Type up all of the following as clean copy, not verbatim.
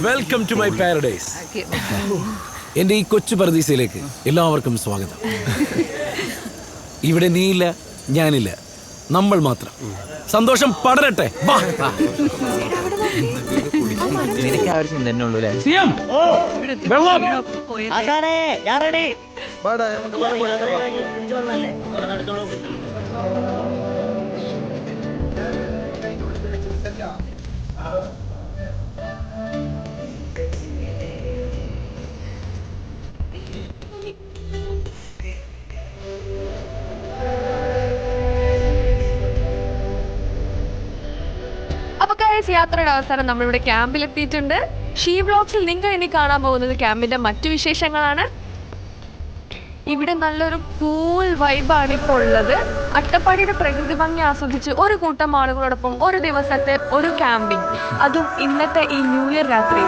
Welcome to my paradise. എൻ്റെ ഈ കൊച്ചു പരദീസയിലേക്ക് എല്ലാവർക്കും സ്വാഗതം. ഇവിടെ നീയില്ല, ഞാനില്ല, നമ്മൾ മാത്രം. സന്തോഷം പടരട്ടെ. യാത്രയുടെ അവസാനം നമ്മളിവിടെ ക്യാമ്പിൽ എത്തിയിട്ടുണ്ട്. ഷീ വ്ലോഗ്സിൽ നിങ്ങൾ ഇനി കാണാൻ പോകുന്നത് ക്യാമ്പിന്റെ മറ്റു വിശേഷങ്ങളാണ്. ഇവിടെ നല്ലൊരു കൂൾ വൈബാണ് ഇപ്പോൾ ഉള്ളത്. അട്ടപ്പാടിയുടെ പ്രകൃതി ഭംഗി ആസ്വദിച്ച് ഒരു കൂട്ടം ആളുകളോടൊപ്പം ഒരു ദിവസത്തെ ഒരു ക്യാമ്പിംഗ്, അതും ഇന്നത്തെ ഈ ന്യൂ ഇയർ രാത്രി.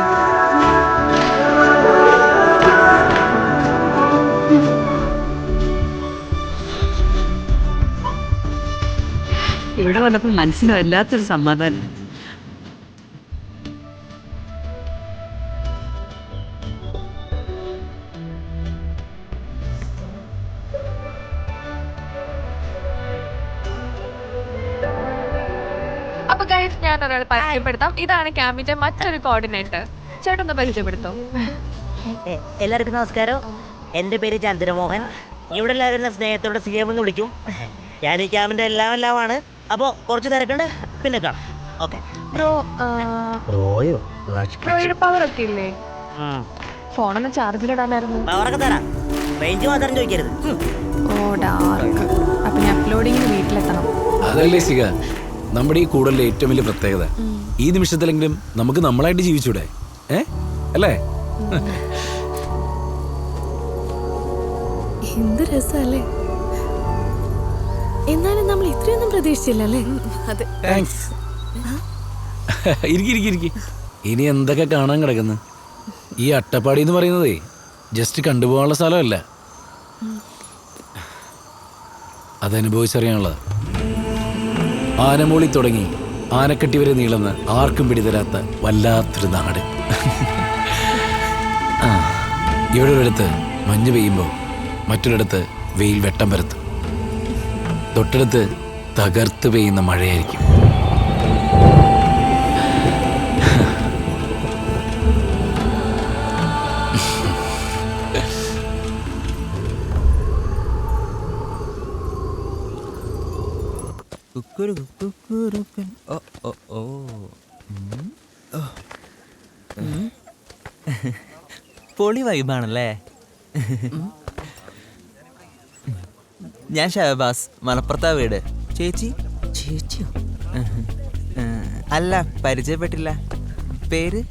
ഇവിടെ വന്നപ്പോൾ മനസ്സിന് വല്ലാത്തൊരു സമാധാനം. അപ്പൊ ഗൈസ്, ഞാൻ ഒരാൾ പരിചയപ്പെടുത്താം. ഇതാണ് ക്യാമ്പിന്റെ മറ്റൊരു കോർഡിനേറ്റർ. ചേട്ടൊന്ന് പരിചയപ്പെടുത്തോ? എല്ലാവർക്കും നമസ്കാരം. എൻ്റെ പേര് ചന്ദ്രമോഹൻ. ഇവിടെ എല്ലാവരും സ്നേഹത്തോടെ CM എന്ന് വിളിക്കും. ഞാൻ ഈ ക്യാമ്പിൻ്റെ എല്ലാമാണ്. അപ്പോൾ കുറച്ച് തിരക്കുണ്ട്, പിന്നെ കാണാം. ഓക്കെ ബ്രോ, ബ്രോയുടെ പവർ ഒക്കെ ഇല്ലേ? ഫോണൊന്ന് ചാർജിലിടാനായിരുന്നു. പവറൊക്കെ തരാം, റേഞ്ച് മാത്രം ചോദിക്കരുത്. ഓ ഡാർക്ക്. അപ്പൊ ഞാൻ അപ്ലോഡിങ്ങിന് വീട്ടിലെത്തണം. അതല്ലേ സിക നമ്മുടെ ഈ കൂടലിലെ ഏറ്റവും വലിയ പ്രത്യേകത. ഈ നിമിഷത്തിലെങ്കിലും നമുക്ക് നമ്മളായിട്ട് ജീവിച്ചൂടെ? അല്ലേ? എന്ത് രസല്ലേ. എന്നാലും നമ്മൾ ഇത്രയൊന്നും പ്രതീക്ഷിച്ചില്ലല്ലേ. ഇനി എന്തൊക്കെ കാണാൻ കിടക്കുന്നു. ഈ അട്ടപ്പാടി എന്ന് പറയുന്നതേ ജസ്റ്റ് കണ്ടുപോകാനുള്ള സ്ഥലമല്ല, അതനുഭവിച്ചറിയാനുള്ളത്. ആനമൂളി തുടങ്ങി ആനക്കട്ടി വരെ നീളുന്ന ആർക്കും പിടിതരാത്ത വല്ലാത്തൊരു നാട്. ഇവിടെ ഒരിടത്ത് മഞ്ഞ് പെയ്യുമ്പോൾ മറ്റൊരിടത്ത് വെയിൽ വെട്ടം പരത്തും. തൊട്ടടുത്ത് തകർത്ത് പെയ്യുന്ന മഴയായിരിക്കും. പൊളി വൈബാണല്ലേ. ഞാൻ ഷഹബാസ്, മലപ്പുറത്താ വീട്. ചേച്ചിയോ? അല്ല, പരിചയപ്പെട്ടില്ല. പേര്?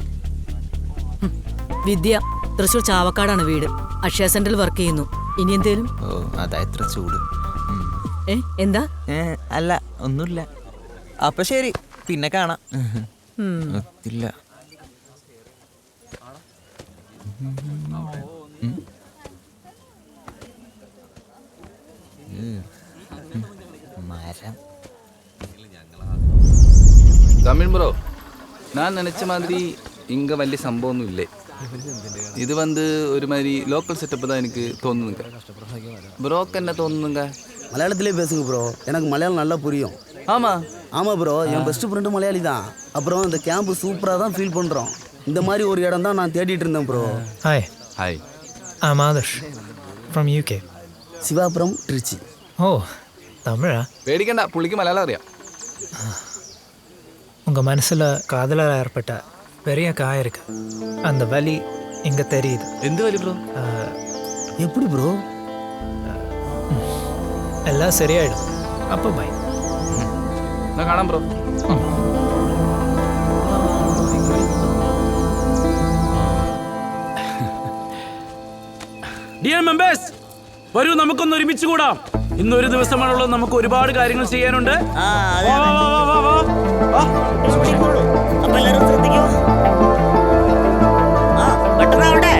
വിദ്യ. തൃശ്ശൂർ ചാവക്കാടാണ് വീട്. അക്ഷയ സെന്ററിൽ വർക്ക് ചെയ്യുന്നു. ഇനി എന്തേലും? ഓ, അതാ ഇത്ര ചൂട്. എന്താ? അല്ല, ഒന്നുമില്ല. അപ്പൊ ശരി, പിന്നെ കാണാം. ഒത്തില്ല. மரம். தமிழ் ப்ரோ, நான் நினச்ச மாதிரி இங்கே വലിയ സംഭവമൊന്നും ഇല്ലേ. ഇത് വന്ന് ഒരു மாதிரி ലോക്കൽ സെറ്റപ്പ് தான் எனக்கு தோணுங்க. ப்ரோக்கு என்ன தோணுங்க? மலையாளத்திலே பேசுங்க ப்ரோ, எனக்கு மலையாளம் நல்லா புரியும். ஆமாம் ப்ரோ, என் பெஸ்ட் ஃப்ரெண்டு மலையாளி தான். அப்புறம் இந்த கேம்ப் சூப்பராக தான் ஃபீல் பண்ணுறோம். இந்த மாதிரி ஒரு இடம் தான் நான் தேடிட்டு இருந்தேன் bro. Hi, I'm Adarsh from UK. Siva from Trichy. Oh, தமிழா? പേടിക്കണ്ട, പുള്ളിക്ക് മലയാളം അറിയാം. உங்கள் மனசில் காதலாக ஏற்பட்ட பெரிய காயம் இருக்கு. அந்த வலி இங்கே தெரியுது. എന്ത് വലി ബ്രോ? எப்படி ப்ரோ? எல்லாம் சரியாயிடும். அப்போ பை. நான் കാണാം ബ്രോ. ഡിയർ മെമ്പേഴ്സ്, വരൂ, നമുക്കൊന്ന് ഒരുമിച്ച് കൂടാം. ഇന്നൊരു ദിവസമാണുള്ളത്, നമുക്ക് ഒരുപാട് കാര്യങ്ങൾ ചെയ്യാനുണ്ട്. അപ്പൊ എല്ലാവരും ശ്രദ്ധിക്കൂ. പെട്ടെന്നാവട്ടെ,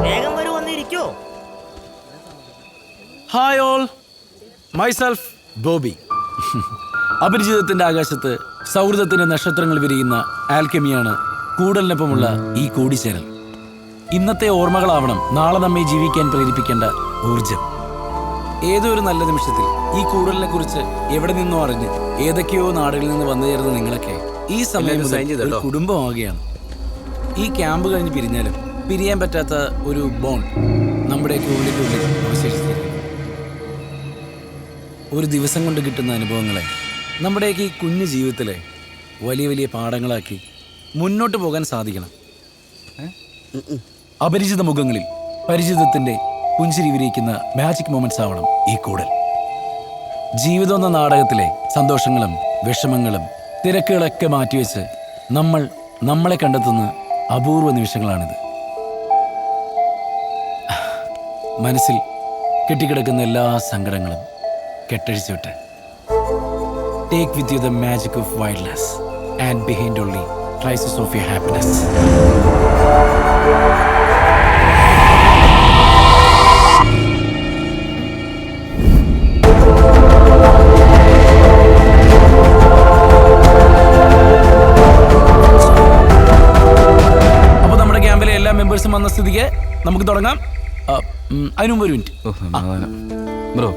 വേഗം വരൂ, വന്നിരിക്കൂ. Hi all, myself Bobby. അപരിചിതത്തിന്റെ ആകാശത്ത് സൗഹൃദത്തിന്റെ നക്ഷത്രങ്ങൾ വിരിയുന്ന ആൽക്കെമിയാണ് കൂടലിനൊപ്പമുള്ള ഈ കൂടിച്ചേരൽ ഇന്നത്തെ ഓർമ്മകളാവണം നാളെ നമ്മെ ജീവിക്കാൻ പ്രേരിപ്പിക്കേണ്ട ഊർജം. ഏതോ ഒരു നല്ല നിമിഷത്തിൽ ഈ കൂടലിനെ കുറിച്ച് എവിടെ നിന്നോ അറിഞ്ഞ് ഏതൊക്കെയോ നാടുകളിൽ നിന്ന് വന്നു ചേർന്ന നിങ്ങളൊക്കെ ഈ സമയം മുതൽ ഒരു കുടുംബമാവുകയാണ്. ഈ ക്യാമ്പ് കഴിഞ്ഞ് പിരിഞ്ഞാലും പിരിയാൻ പറ്റാത്ത ഒരു ബോണ്ട് നമ്മുടെയൊക്കെ ഉള്ളിനുള്ളിൽ അവശേഷിച്ചിരിക്കുന്നു. ഒരു ദിവസം കൊണ്ട് കിട്ടുന്ന അനുഭവങ്ങളെ നമ്മുടെയൊക്കെ ഈ കുഞ്ഞു ജീവിതത്തിലെ വലിയ വലിയ പാഠങ്ങളാക്കി മുന്നോട്ട് പോകാൻ സാധിക്കണം. അപരിചിത മുഖങ്ങളിൽ പരിചിതത്തിന്റെ പുഞ്ചിരി വിരിയിക്കുന്ന മാജിക് മൊമെന്റ്സ് ആവണം ഈ കൂടൽ. ജീവിതം എന്ന നാടകത്തിലെ സന്തോഷങ്ങളും വിഷമങ്ങളും തിരക്കുകളൊക്കെ മാറ്റിവെച്ച് നമ്മളെ കണ്ടെത്തുന്ന അപൂർവ നിമിഷങ്ങളാണിത്. മനസ്സിൽ കെട്ടിക്കിടക്കുന്ന എല്ലാ സങ്കടങ്ങളും കെട്ടഴിച്ചുവിട്ട് take with you the magic of wildness and behind only traces of your happiness. മെമ്പേഴ്സും വന്ന സ്ഥിതിക്ക് നമുക്ക് തുടങ്ങാം. അതിനു മുമ്പ് ഒരു മിനിറ്റ്. ബ്രോ,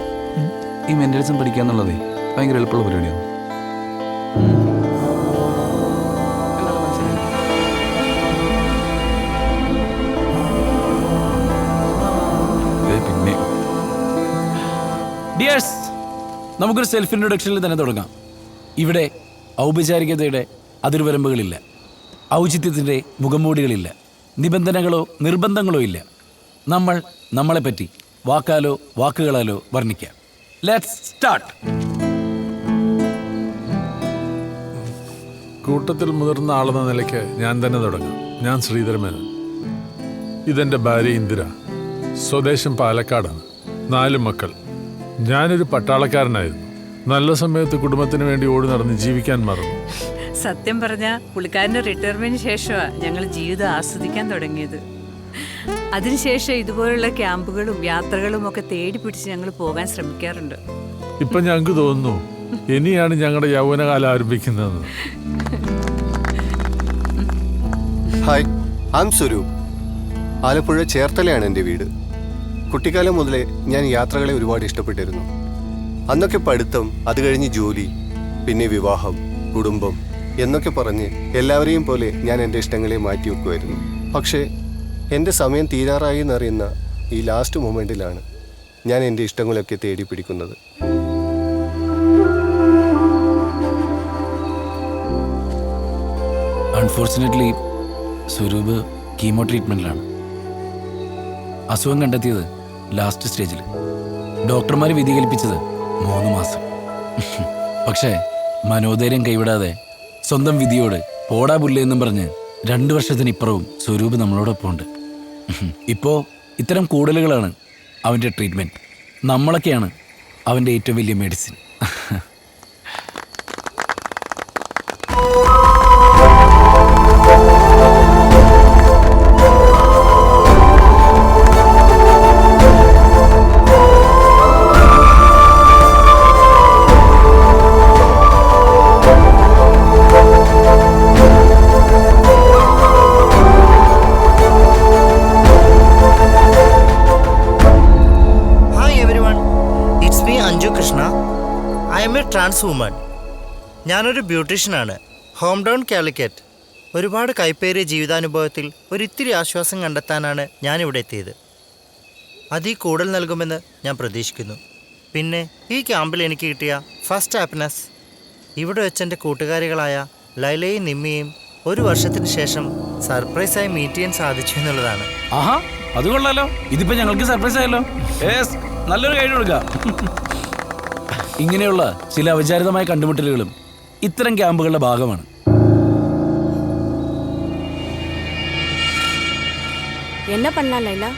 ഈ മെന്റലിസം പഠിക്കുക എന്നുള്ളതേ ഭയങ്കര എളുപ്പമുള്ള പരിപാടിയാണ്. പിന്നെ ഡിയേഴ്സ്, നമുക്കൊരു സെൽഫ് ഇൻട്രൊഡക്ഷനിൽ തന്നെ തുടങ്ങാം. ഇവിടെ ഔപചാരികതയുടെ അതിർവരമ്പുകളില്ല, ഔചിത്യത്തിൻ്റെ മുഖംമൂടികളില്ല, നിബന്ധനകളോ നിർബന്ധങ്ങളോ ഇല്ല. നമ്മളെപ്പറ്റി വാക്കാലോ വാക്കുകളാലോ വർണ്ണിക്കാം. Let's start. കൂട്ടത്തിൽ മുതിർന്ന ആളെന്ന നിലയ്ക്ക് ഞാൻ തന്നെ തുടങ്ങാം. ഞാൻ ശ്രീധരമേനോൻ. ഇതെൻ്റെ ഭാര്യ ഇന്ദിര. സ്വദേശം പാലക്കാടാണ്. 4 മക്കൾ. ഞാനൊരു പട്ടാളക്കാരനായിരുന്നു. നല്ല സമയത്ത് കുടുംബത്തിന് വേണ്ടി ഓടി നടന്ന് ജീവിക്കാൻ മറന്നു. സത്യം പറഞ്ഞ പുള്ളിക്കാരൻ്റെ റിട്ടയർമെന്റിന് ശേഷമാണ് ഞങ്ങൾ ജീവിതം ആസ്വദിക്കാൻ തുടങ്ങിയത്. അതിനുശേഷം ഇതുപോലുള്ള ക്യാമ്പുകളും യാത്രകളും ഒക്കെ തേടി പിടിച്ച് ഞങ്ങൾ പോകാൻ ശ്രമിക്കാറുണ്ട്. ഇപ്പൊ ഞങ്ങൾക്ക് തോന്നുന്നു ഇനിയാണ് ഞങ്ങളുടെ യൗവനകാലം ആരംഭിക്കുന്നതെന്ന്. Hi, I am Swaroop. Alappuzha ചേർത്തലയാണ് എൻ്റെ വീട്. കുട്ടിക്കാലം മുതലേ ഞാൻ യാത്രകളെ ഒരുപാട് ഇഷ്ടപ്പെട്ടിരുന്നു. അന്നൊക്കെ പഠിത്തം, അത് കഴിഞ്ഞ് ജോലി, പിന്നെ വിവാഹം, കുടുംബം എന്നൊക്കെ പറഞ്ഞ് എല്ലാവരെയും പോലെ ഞാൻ എൻ്റെ ഇഷ്ടങ്ങളെ മാറ്റി വെക്കുമായിരുന്നു. പക്ഷേ എൻ്റെ സമയം തീരാറായി എന്നറിയുന്ന ഈ ലാസ്റ്റ് മൊമെൻറ്റിലാണ് ഞാൻ എൻ്റെ ഇഷ്ടങ്ങളൊക്കെ തേടി പിടിക്കുന്നത്. അൺഫോർച്ചുനേറ്റ്ലി സ്വരൂപ് കീമോ ട്രീറ്റ്മെൻറ്റിലാണ്. അസുഖം കണ്ടെത്തിയത് ലാസ്റ്റ് സ്റ്റേജിൽ. ഡോക്ടർമാർ വിധി കൽപ്പിച്ചത് 3 മാസം. പക്ഷേ മനോധൈര്യം കൈവിടാതെ സ്വന്തം വിധിയോട് പോടാ പുല്ലെന്നും പറഞ്ഞ് 2 വർഷത്തിനിപ്പുറവും സ്വരൂപ് നമ്മളോടൊപ്പം ഉണ്ട്. ഇപ്പോൾ ഇത്തരം കൂടലുകളാണ് അവൻ്റെ ട്രീറ്റ്മെൻറ്റ്. നമ്മളൊക്കെയാണ് അവൻ്റെ ഏറ്റവും വലിയ മെഡിസിൻ. Trans woman. ഞാനൊരു ബ്യൂട്ടീഷ്യനാണ്. Home town Calicut. ഒരുപാട് കൈപ്പേറിയ ജീവിതാനുഭവത്തിൽ ഒരിത്തിരി ആശ്വാസം കണ്ടെത്താനാണ് ഞാനിവിടെ എത്തിയത്. അത് ഈ കൂടുതൽ നൽകുമെന്ന് ഞാൻ പ്രതീക്ഷിക്കുന്നു. പിന്നെ ഈ ക്യാമ്പിൽ എനിക്ക് കിട്ടിയ ഫസ്റ്റ് ഹാപ്പിനെസ് ഇവിടെ വെച്ച് എൻ്റെ കൂട്ടുകാരികളായ ലൈലയും നിമ്മിയും 1 വർഷത്തിന് ശേഷം സർപ്രൈസായി മീറ്റ് ചെയ്യാൻ സാധിച്ചു എന്നുള്ളതാണ്. ആഹാ, അത് കൊള്ളാലോ. ഇതിപ്പോ ഞങ്ങൾക്ക് സർപ്രൈസ് ആയല്ലോ. നല്ലൊരു കൈ കൊടുക്കാം. ഇങ്ങനെയുള്ള ചില അവിചാരിതമായ കണ്ടുമുട്ടലുകളും ഇത്തരം ക്യാമ്പുകളുടെ ഭാഗമാണ്. என்ன பண்ணலாம் லைலா?